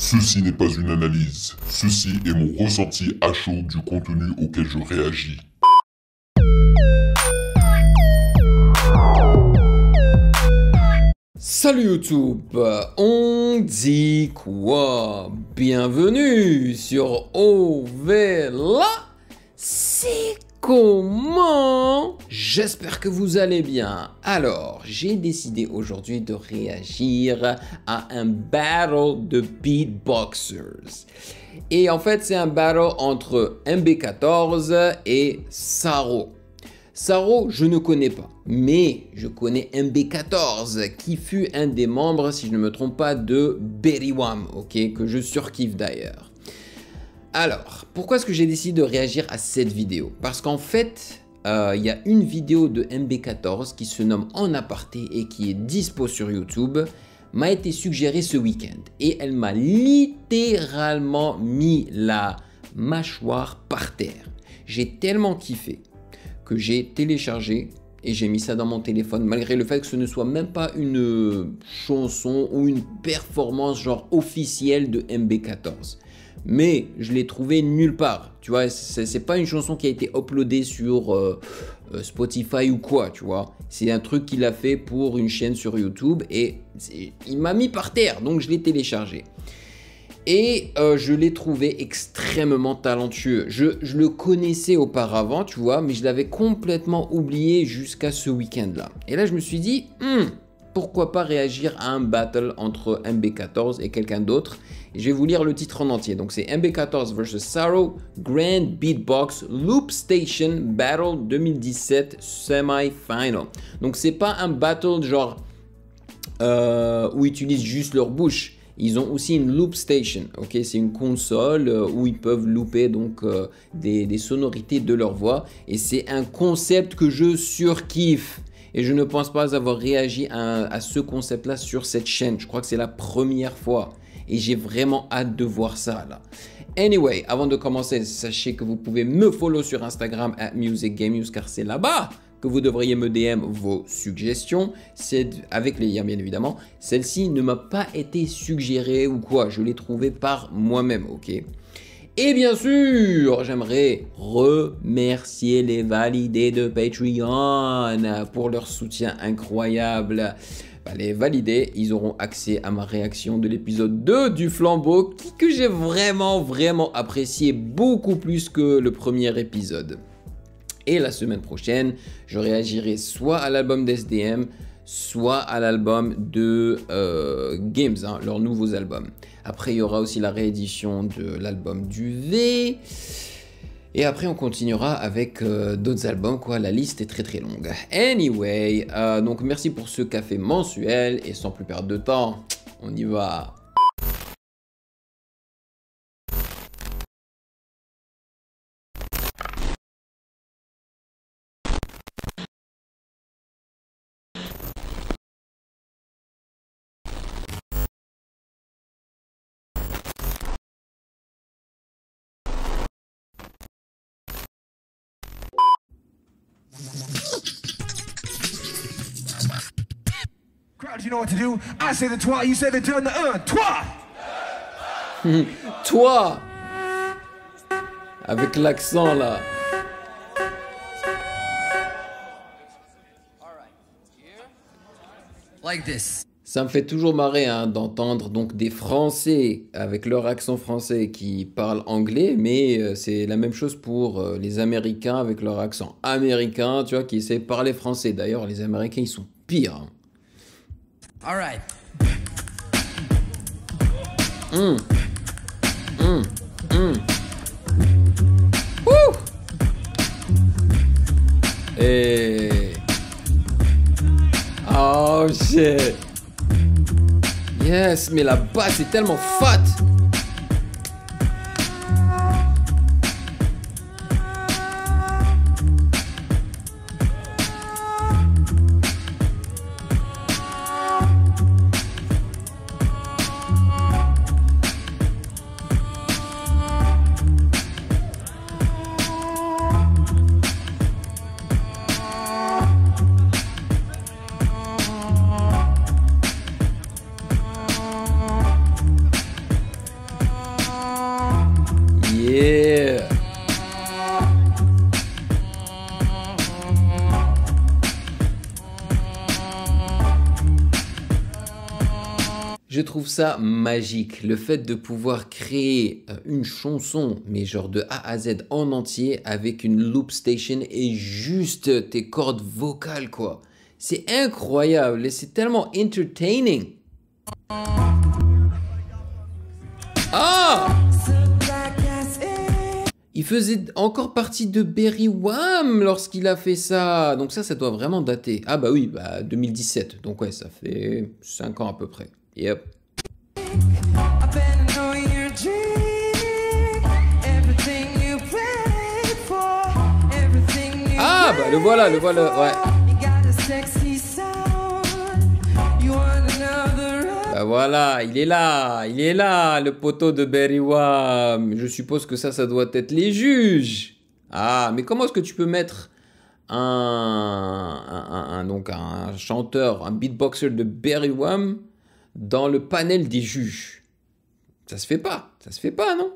Ceci n'est pas une analyse, ceci est mon ressenti à chaud du contenu auquel je réagis. Salut YouTube, on dit quoi? Bienvenue sur OVLA. C'est comment? J'espère que vous allez bien. Alors, j'ai décidé aujourd'hui de réagir à un battle de beatboxers. Et en fait, c'est un battle entre MB14 et Saro. Saro, je ne connais pas, mais je connais MB14, qui fut un des membres, si je ne me trompe pas, de Berrywam, ok, que je surkiffe d'ailleurs. Alors, pourquoi est-ce que j'ai décidé de réagir à cette vidéo? Parce qu'en fait, il y a une vidéo de MB14 qui se nomme En Aparté et qui est dispo sur YouTube, m'a été suggérée ce week-end. Et elle m'a littéralement mis la mâchoire par terre. J'ai tellement kiffé que j'ai téléchargé et j'ai mis ça dans mon téléphone, malgré le fait que ce ne soit même pas une chanson ou une performance genre officielle de MB14. Mais je l'ai trouvé nulle part, tu vois, c'est pas une chanson qui a été uploadée sur Spotify ou quoi, tu vois. C'est un truc qu'il a fait pour une chaîne sur YouTube et il m'a mis par terre, donc je l'ai téléchargé. Et je l'ai trouvé extrêmement talentueux. Je le connaissais auparavant, tu vois, mais je l'avais complètement oublié jusqu'à ce week-end-là. Et là, je me suis dit, pourquoi pas réagir à un battle entre MB14 et quelqu'un d'autre. Et je vais vous lire le titre en entier. Donc, c'est MB14 vs Saro Grand Beatbox Loop Station Battle 2017 Semi-Final. Donc, c'est pas un battle genre où ils utilisent juste leur bouche. Ils ont aussi une loop station, ok, c'est une console où ils peuvent looper donc des sonorités de leur voix et c'est un concept que je surkiffe et je ne pense pas avoir réagi à ce concept là sur cette chaîne. Je crois que c'est la première fois et j'ai vraiment hâte de voir ça là. Anyway, avant de commencer, sachez que vous pouvez me follow sur Instagram @musicgamenews car c'est là-bas que vous devriez me DM vos suggestions, c'est avec les liens bien évidemment. Celle-ci ne m'a pas été suggérée ou quoi, je l'ai trouvée par moi-même, ok. Et bien sûr, j'aimerais remercier les validés de Patreon pour leur soutien incroyable. Les validés, ils auront accès à ma réaction de l'épisode 2 du Flambeau que j'ai vraiment apprécié beaucoup plus que le premier épisode. Et la semaine prochaine, je réagirai soit à l'album d'SDM, soit à l'album de Games, hein, leurs nouveaux albums. Après, il y aura aussi la réédition de l'album du V. Et après, on continuera avec d'autres albums, quoi. La liste est très longue. Anyway, donc merci pour ce café mensuel. Et sans plus perdre de temps, on y va. Crowd, you know what to do. I say the twa, you say the turn, the twa. Toi, avec l'accent là. Like this. Ça me fait toujours marrer hein, d'entendre donc des Français avec leur accent français qui parlent anglais, mais c'est la même chose pour les Américains avec leur accent américain, tu vois, qui essaient de parler français. D'ailleurs, les Américains, ils sont pires. Hein. All right. Woo! Et... oh shit! Yes, mais la basse est tellement fat! trouve ça magique. Le fait de pouvoir créer une chanson, mais genre de A à Z en entier, avec une loop station et juste tes cordes vocales, quoi. C'est incroyable et c'est tellement entertaining. Ah! Il faisait encore partie de Berry Wham lorsqu'il a fait ça. Donc ça doit vraiment dater. Ah bah oui, bah 2017. Donc ouais, ça fait 5 ans à peu près. Yep. Ah bah le voilà, ouais. Bah voilà, il est là, le poteau de Berry Wham. Je suppose que ça doit être les juges. Ah, mais comment est-ce que tu peux mettre donc un chanteur, un beatboxer de Berry Wham dans le panel des juges? Ça se fait pas, non?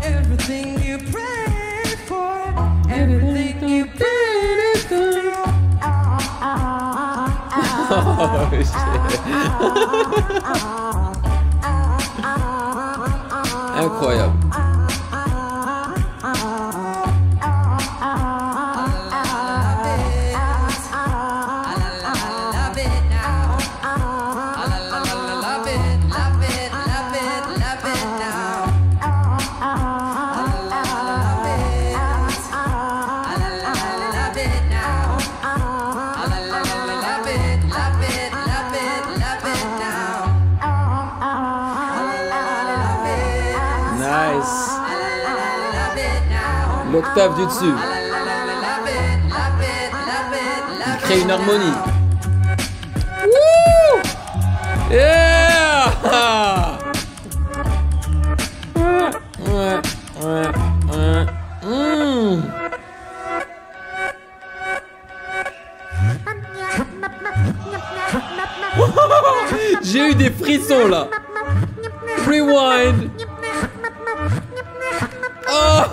Everything you prayed for, everything you prayed for. Oh, incroyable. L'octave du dessus. Il crée une harmonie. Wouh! Yeah! J'ai eu des frissons là. Rewind. Oh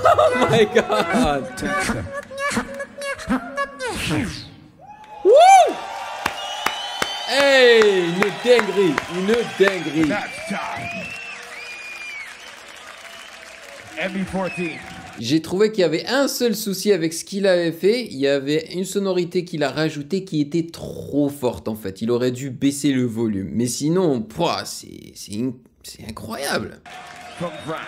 my god! Woo! Hey, une dinguerie. MB14. J'ai trouvé qu'il y avait un seul souci avec ce qu'il avait fait. Il y avait une sonorité qu'il a rajoutée qui était trop forte en fait. Il aurait dû baisser le volume. Mais sinon, c'est incroyable. From France.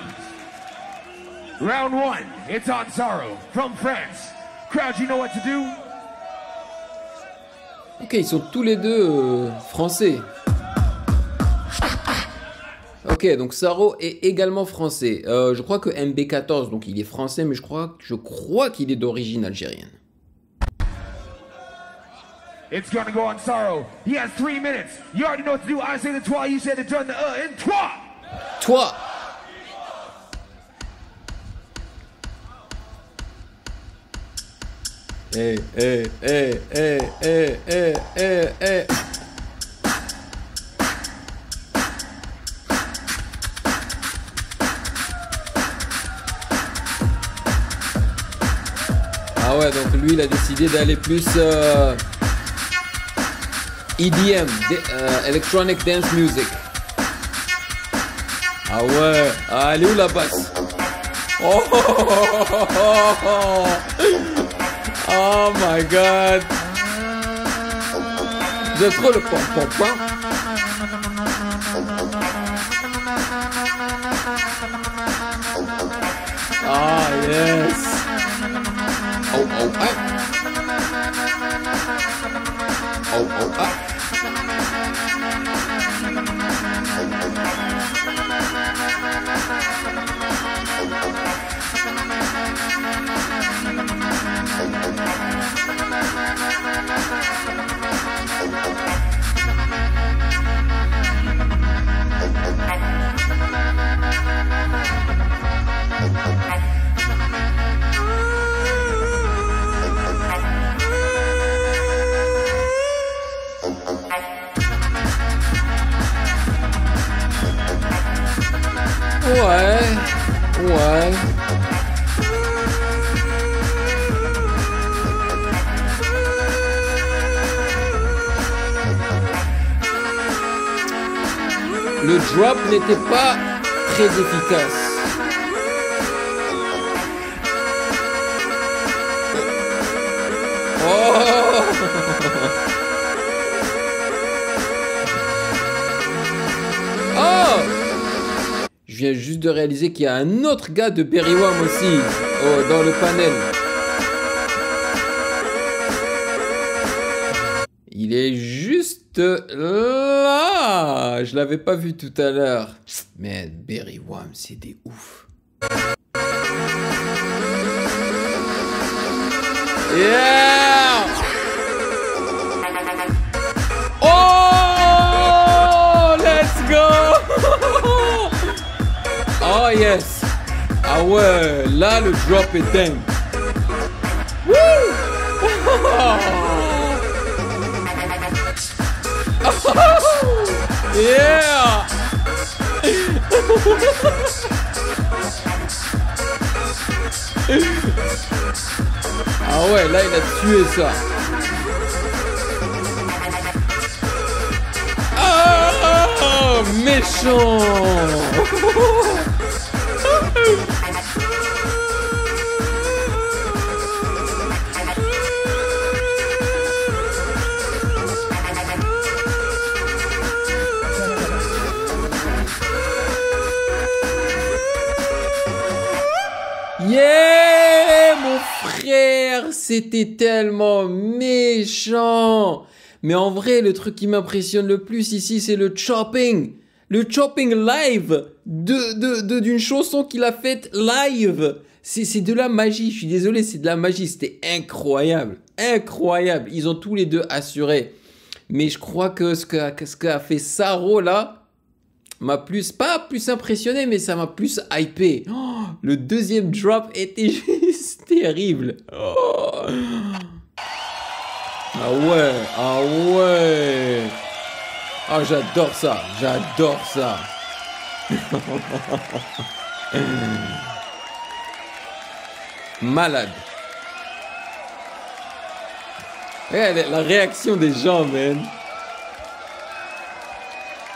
Round 1, it's on Zorro from France. Crowd, you know what to do? Ok, ils sont tous les deux français. Ok, donc Saro est également français. Je crois que MB14, donc il est français, mais je crois qu'il est d'origine algérienne. It's gonna go on Sorrow. He has 3 minutes. You already know what to do. I say the toi, you say the done the in toi. Toi. Eh. Ah ouais, donc lui il a décidé d'aller plus EDM, Electronic Dance Music. Ah ouais, elle est où la basse? Oh my god. J'ai trop le pom-pom-pom. Ah yes. Oh ah. Oh ah. Ouais. Le drop n'était pas très efficace. Oh! Oh! Je viens juste de réaliser qu'il y a un autre gars de Berry Wham aussi dans le panel. Il est juste là. Je l'avais pas vu tout à l'heure. Mais Berry Wham, c'est des ouf. Yeah! Oh! Let's go! Oh yes! Ah ouais, là le drop est dingue. Woo! Yeah! Ah ouais, là il a tué ça. Ah, méchant. Yeah, mon frère, c'était tellement méchant. Mais en vrai, le truc qui m'impressionne le plus ici, c'est le chopping. Le chopping live d'une chanson qu'il a faite live. C'est de la magie, je suis désolé, c'est de la magie. C'était incroyable, incroyable. Ils ont tous les deux assuré. Mais je crois que ce qu'a fait Saro là m'a pas plus impressionné, mais ça m'a plus hypé. Oh, le deuxième drop était juste terrible. Oh. Ah ouais, ah ouais. Ah, j'adore ça, j'adore ça. Malade. Regarde la réaction des gens, man.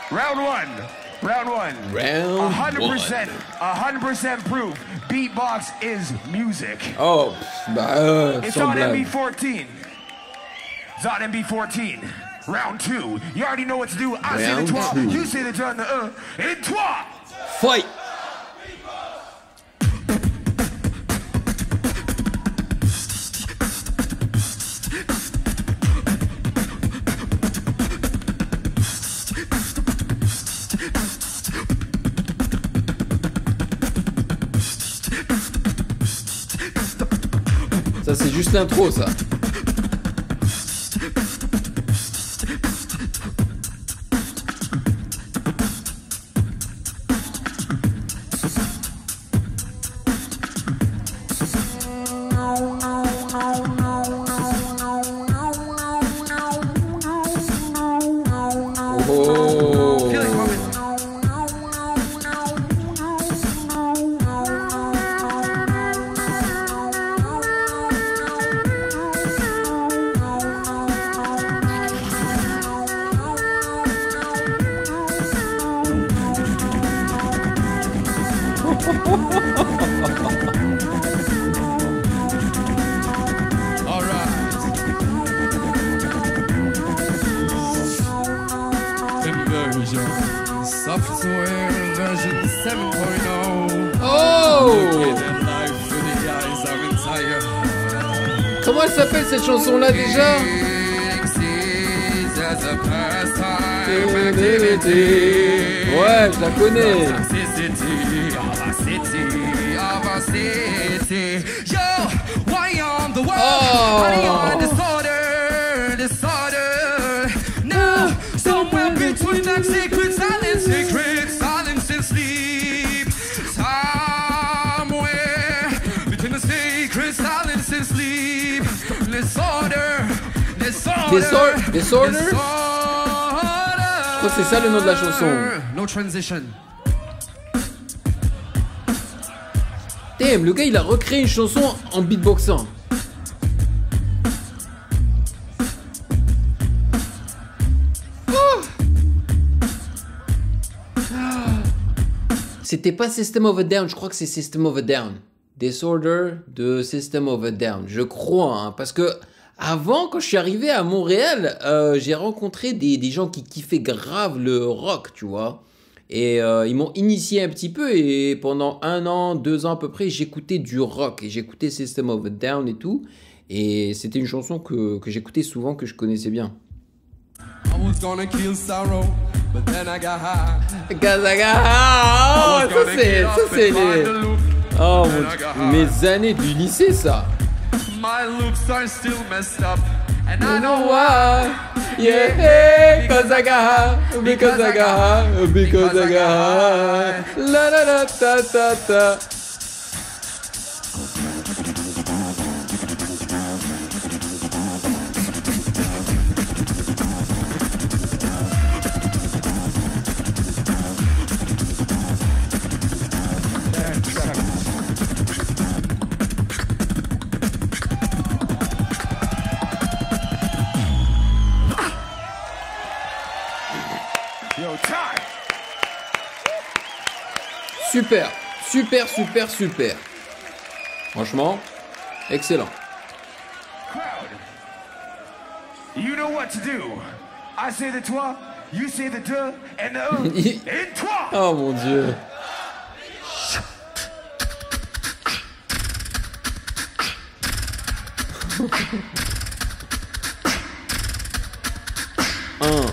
Round one. Round one. Round 100%. 100% proof. Beatbox is music. Oh, bah, It's sans on blague. MB14. It's on MB14. Round two. You already know what to do. I say Round the 12. two. You say the done and 12. Fight. Ça c'est juste l'intro ça. Software version 7.0. Oh! Comment elle s'appelle cette chanson là déjà? Ouais, je la connais. Disorder? Je crois que c'est ça le nom de la chanson. No transition. Damn, le gars il a recréé une chanson en beatboxant. C'était pas System of a Down, je crois que c'est System of a Down. Disorder de System of a Down, je crois, hein, parce que avant, quand je suis arrivé à Montréal, j'ai rencontré des gens qui kiffaient grave le rock, tu vois. Et ils m'ont initié un petit peu et pendant 1 an, 2 ans à peu près, j'écoutais du rock et j'écoutais System of a Down et tout. Et c'était une chanson que j'écoutais souvent, que je connaissais bien. I was gonna kill sorrow, but then I got high. Oh, ça c'est les... Oh, mes années du lycée, ça. My looks are still messed up, and I I know know why. Yeah, because I got high. Because I got high. Because I got high. La la la ta ta ta. Yo, time. Super, super, super, super. Franchement, excellent. Crowd. You know what to do. I say the toi, you say the deux, and the et toi. Oh mon dieu. Un.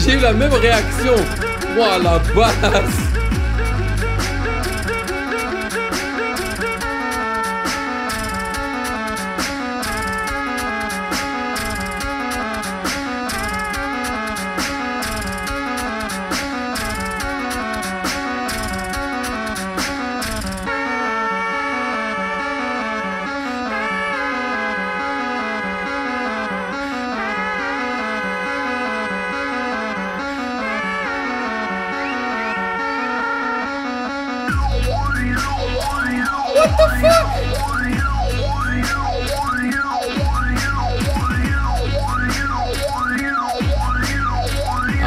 J'ai eu la même réaction. Ouah, la basse.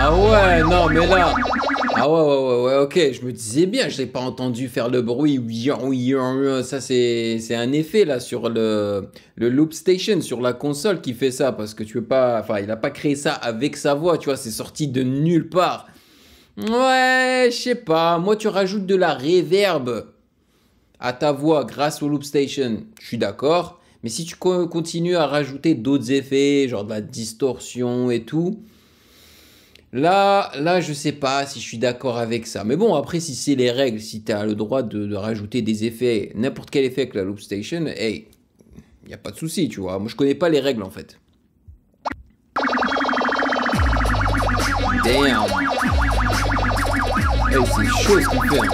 Ah ouais, non, mais là... Ah ouais, ok, je me disais bien, je l'ai pas entendu faire le bruit. Ça, c'est un effet, là, sur le Loop Station, sur la console qui fait ça, parce que tu veux pas... Enfin, il a pas créé ça avec sa voix, tu vois, c'est sorti de nulle part. Ouais, je sais pas, moi, tu rajoutes de la reverb à ta voix grâce au Loop Station, je suis d'accord. Mais si tu continues à rajouter d'autres effets, genre de la distorsion et tout... Là, je sais pas si je suis d'accord avec ça. Mais bon, après, si c'est les règles, si tu as le droit de rajouter des effets, n'importe quel effet avec la Loop Station, hey, y a pas de souci, tu vois. Moi, je connais pas les règles, en fait. Damn. Hey, c'est chaud ce qu'il fait. Hein.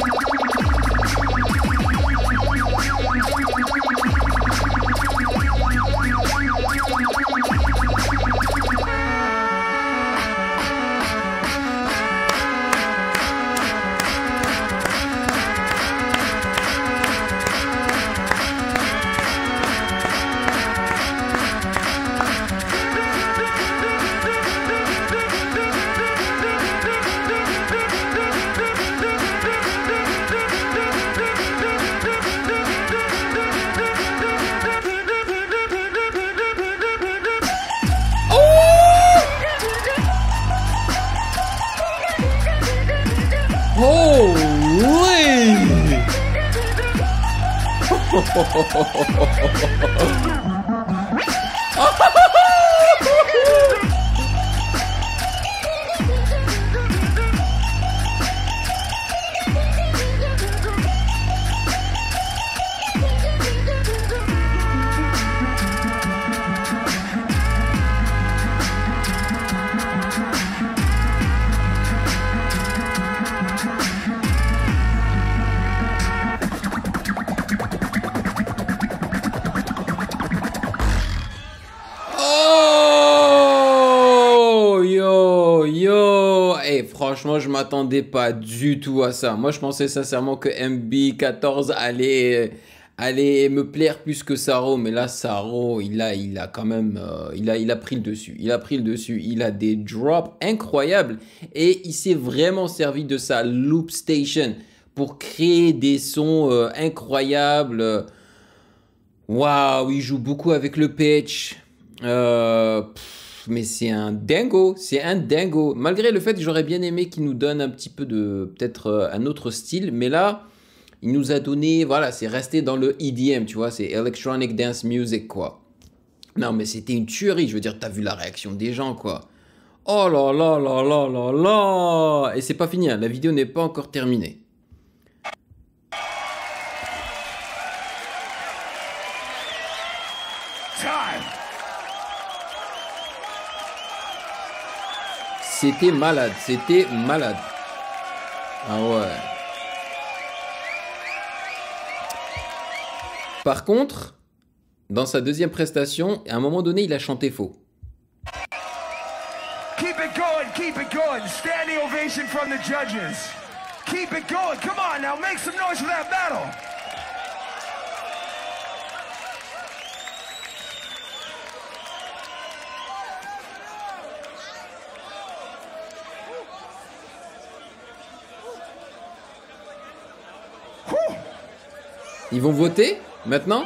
franchement, je m'attendais pas du tout à ça. Moi, je pensais sincèrement que MB14 allait me plaire plus que Saro. Mais là, Saro, il a quand même, il a pris le dessus. Il a pris le dessus. Il a des drops incroyables. Et il s'est vraiment servi de sa loop station pour créer des sons incroyables. Waouh, il joue beaucoup avec le pitch. Mais c'est un dingo, Malgré le fait que j'aurais bien aimé qu'il nous donne un petit peu de, peut-être un autre style. Mais là, il nous a donné, voilà, c'est resté dans le EDM, tu vois. C'est Electronic Dance Music, quoi. Non, mais c'était une tuerie. Je veux dire, t'as vu la réaction des gens, quoi. Oh là là là là là là. Et c'est pas fini, hein. La vidéo n'est pas encore terminée. C'était malade, Ah ouais. Par contre, dans sa deuxième prestation, à un moment donné, il a chanté faux. Keep it going. Standing ovation from the judges. Keep it going. Come on now, make some noise for that battle. Ils vont voter maintenant?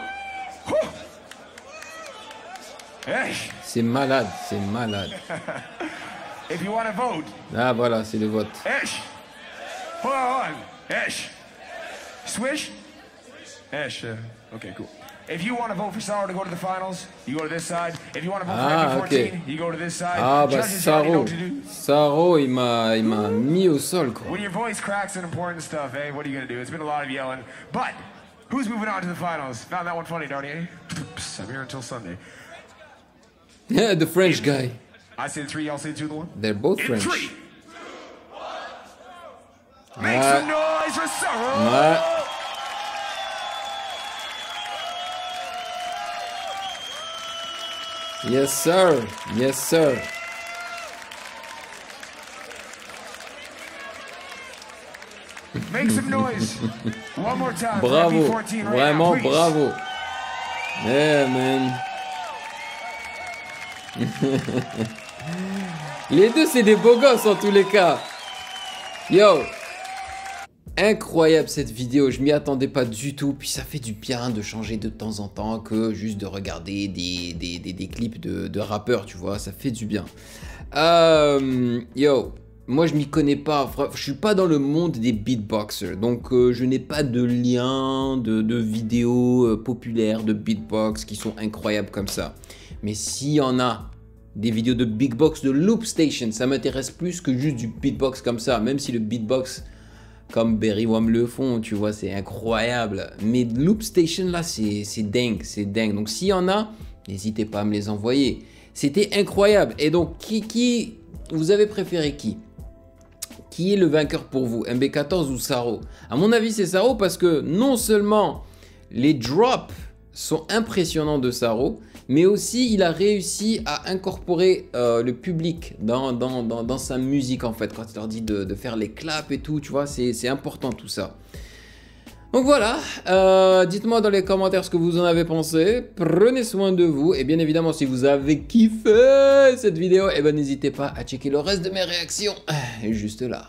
Hey. C'est malade. If you want to vote. Ah voilà, c'est le vote. Ish. Hold on. Ish. Swish? Ish. Okay, cool. If you want to vote for Saro to go to the finals, you go to this side. If you want to vote for MB14, you go to this side. Ah bah Saro, il m'a mis au sol, quoi. When your voice cracks and important stuff, hey, what are you gonna do? It's been a lot of yelling. But who's moving on to the finals? Found that one funny, don't you? I'm here until Sunday. Yeah, the French guy. I say the 3, y'all say the 2, the 1. They're both French. 3, 2, 1. Make some noise for Saro. Ouais. Yes, sir. Yes, sir. Make some noise. One more time. Bravo. MB14 right Vraiment now, bravo. Yeah, man. Les deux, c'est des beaux gosses en tous les cas. Yo. Incroyable cette vidéo, je m'y attendais pas du tout. Puis ça fait du bien de changer de temps en temps que juste de regarder des clips de rappeurs, tu vois. Ça fait du bien. Yo, moi je m'y connais pas. Je suis pas dans le monde des beatboxers. Donc je n'ai pas de lien de vidéos populaires de beatbox qui sont incroyables comme ça. Mais s'il y en a des vidéos de beatbox de Loop Station, ça m'intéresse plus que juste du beatbox comme ça. Même si le beatbox comme Berry Wham le font, tu vois, c'est incroyable. Mais Loop Station là, c'est dingue, c'est dingue. Donc s'il y en a, n'hésitez pas à me les envoyer. C'était incroyable. Et donc, qui vous avez préféré qui? Qui est le vainqueur pour vous, MB14 ou Saro? À mon avis, c'est Saro parce que non seulement les drops sont impressionnants de Saro, mais aussi il a réussi à incorporer le public dans sa musique en fait, quand il leur dit de faire les claps et tout, tu vois, c'est important tout ça. Donc voilà, dites-moi dans les commentaires ce que vous en avez pensé, prenez soin de vous, et bien évidemment si vous avez kiffé cette vidéo, eh ben n'hésitez pas à checker le reste de mes réactions, juste là.